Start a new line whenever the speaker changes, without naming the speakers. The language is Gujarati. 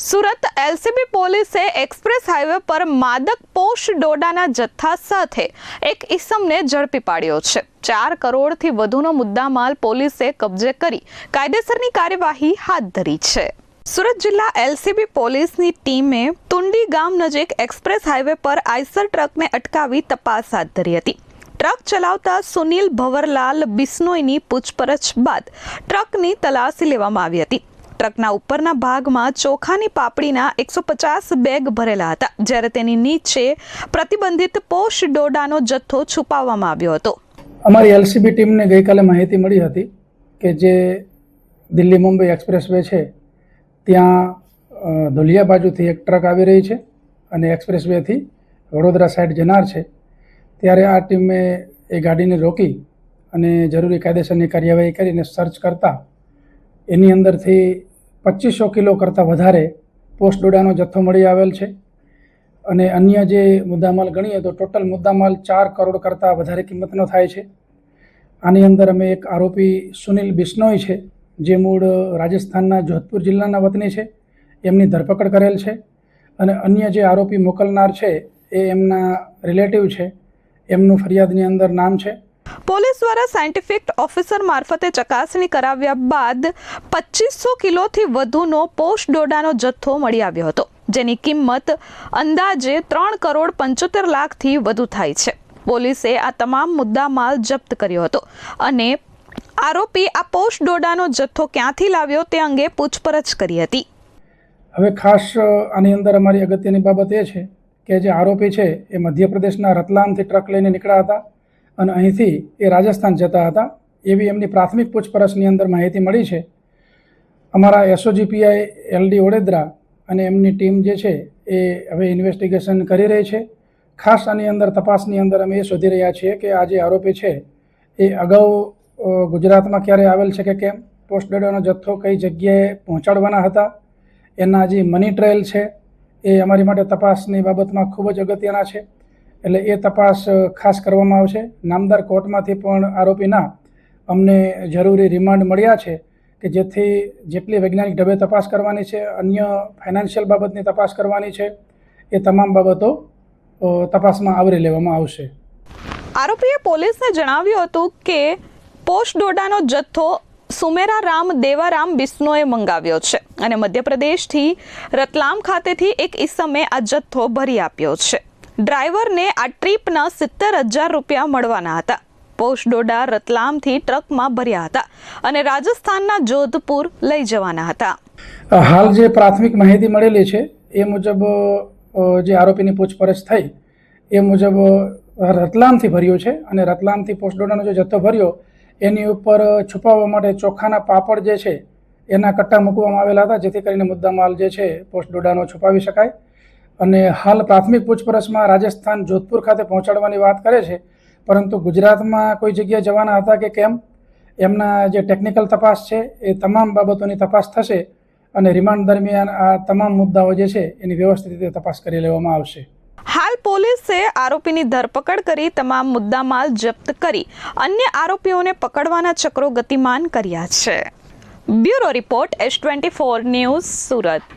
સુરત એલસીબી પોલીસે એક્સપ્રેસ હાઈવે પર માદક પોશ ડોડાના જથ્થા સાથે એક ઈસમને ઝડપી પાડ્યો છે। 4 કરોડથી વધુનો મુદ્દામાલ પોલીસે કબજે કરી કાયદેસરની કાર્યવાહી હાથ ધરી છે। સુરત જિલ્લા એલસીબી પોલીસની ટીમે તુંડી ગામ નજીક એક્સપ્રેસ હાઈવે પર આઈસર ટ્રકને અટકાવી તપાસ હાથ ધરી હતી। ટ્રક ચલાવતા સુનિલ ભવરલાલ બિશ્નોઈની પૂછપરછ બાદ ટ્રકની તલાશી લેવામાં આવી હતી। ટ્રકના ઉપરના ભાગમાં ચોખાની પાપડીના 150 બેગ ભરેલા હતા, જ્યારે તેની નીચે પ્રતિબંધિત પોશ ડોડાનો જથ્થો છુપાવવામાં આવ્યો હતો।
અમારી એલસીબી ટીમને ગઈકાલે માહિતી મળી હતી કે જે દિલ્હી મુંબઈ એક્સપ્રેસ વે છે ત્યાં ધુલિયા બાજુથી એક ટ્રક આવી રહી છે અને એક્સપ્રેસ વેથી વડોદરા સાઈડ જનાર છે। ત્યારે આ ટીમે એ ગાડીને રોકી અને જરૂરી કાયદેસરની કાર્યવાહી કરીને સર્ચ કરતા એની અંદરથી 2500 કિલો કરતાં વધારે પોસ્ટ ડોડાનો જથ્થો મળી આવેલ છે અને અન્ય જે મુદ્દામાલ ગણીએ તો ટોટલ મુદ્દામાલ 4 કરોડ કરતાં વધારે કિંમતનો થાય છે। આની અંદર અમે એક આરોપી સુનિલ બિશ્નોઈ છે, જે મૂળ રાજસ્થાનના જોધપુર જિલ્લાના વતની છે, એમની ધરપકડ કરેલ છે અને અન્ય જે આરોપી મોકલનાર છે એ એમના રિલેટિવ છે, એમનું ફરિયાદની અંદર નામ છે।
પોલીસ દ્વારા સાયન્ટિફિક ઓફિસર મારફતે ચકાસણી કરાવ્યા બાદ 2500 કિલોથી વધુનો પોસ્ટ ડોડાનો જથ્થો મળી આવ્યો હતો, જેની કિંમત અંદાજે 3 કરોડ 75 લાખથી વધુ થાય છે। પોલીસે આ તમામ મુદ્દામાલ જપ્ત કર્યો હતો અને આરોપી આ પોસ્ટ ડોડાનો જથ્થો ક્યાંથી લાવ્યો તે અંગે પૂછપરછ કરી હતી।
હવે ખાસ આની અંદર અમારી અગત્યની બાબત એ છે કે જે આરોપી છે એ મધ્યપ્રદેશના રતલામથી ટ્રક લઈને નીકળ્યા હતા અને અહીંથી એ રાજસ્થાન જતા હતા, એવી એમની પ્રાથમિક પૂછપરછની અંદર માહિતી મળી છે। અમારા એસઓજી પીઆઈ એલડી ઓડેદરા અને એમની ટીમ જે છે એ હવે ઇન્વેસ્ટિગેશન કરી રહી છે। ખાસ આની અંદર તપાસની અંદર અમે એ શોધી રહ્યા છીએ કે આ જે આરોપી છે એ અગાઉ ગુજરાતમાં ક્યારે આવેલ છે કે કેમ, પોસ્ટ ડોડાનો જથ્થો કઈ જગ્યાએ પહોંચાડવાના હતા, એના જે મની ટ્રેલ છે એ અમારી માટે તપાસની બાબતમાં ખૂબ જ અગત્યના છે। એટલે એ તપાસ ખાસ કરવામાં આવશે। નામદાર કોર્ટમાંથી પણ આરોપીના અમને જરૂરી રિમાન્ડ મળ્યા છે કે જેથી જેટલી વૈજ્ઞાનિક ઢબે તપાસ કરવાની છે, અન્ય ફાઇનાન્શિયલ બાબતની તપાસ કરવાની છે, એ તમામ બાબતો તપાસમાં આવરી લેવામાં આવશે।
આરોપીએ પોલીસને જણાવ્યું હતું કે પોસ્ટ ડોડાનો જથ્થો સુમેરા રામ દેવારામ બિશ્નોએ મંગાવ્યો છે અને મધ્યપ્રદેશથી રતલામ ખાતેથી એક ઈસમે આ જથ્થો ભરી આપ્યો છે। ડ્રાઈવરને આ ટ્રીપના 70,000 રૂપિયા મળવાના હતા। પોસ્ટ ડોડા રતલામથી ટ્રકમાં ભર્યા હતા અને રાજસ્થાનના જોધપુર લઈ જવાના હતા।
હાલ જે પ્રાથમિક માહિતી મળેલી છે એ મુજબ જે આરોપીની પૂછપરછ થઈ એ મુજબ રતલામથી ભર્યો છે અને રતલામથી પોસ્ટ ડોડાનો જે જથ્થો ભર્યો એની ઉપર છુપાવવા માટે ચોખાના પાપડ જે છે એના કટ્ટા મૂકવામાં આવેલા હતા, જેથી કરીને મુદ્દામાલ જે છે પોસ્ટ ડોડાનો છુપાવી શકાય। અને હાલ પ્રાથમિક પૂછપરછમાં રાજસ્થાન જોધપુર ખાતે પહોંચાડવાની વાત કરે છે, પરંતુ ગુજરાતમાં કોઈ જગ્યાએ જવાના હતા કે કેમ, એમના જે ટેકનિકલ તપાસ છે એ તમામ બાબતોની તપાસ થશે અને રિમાન્ડ દરમિયાન આ તમામ મુદ્દાઓ જે છે એની વ્યવસ્થિત રીતે તપાસ કરી લેવામાં આવશે।
હાલ પોલીસે આરોપીની ધરપકડ કરી તમામ મુદ્દામાલ જપ્ત કરી અન્ય આરોપીઓને પકડવાના ચક્રો ગતિમાન કર્યા છે। Bureau report S24 news, Surat.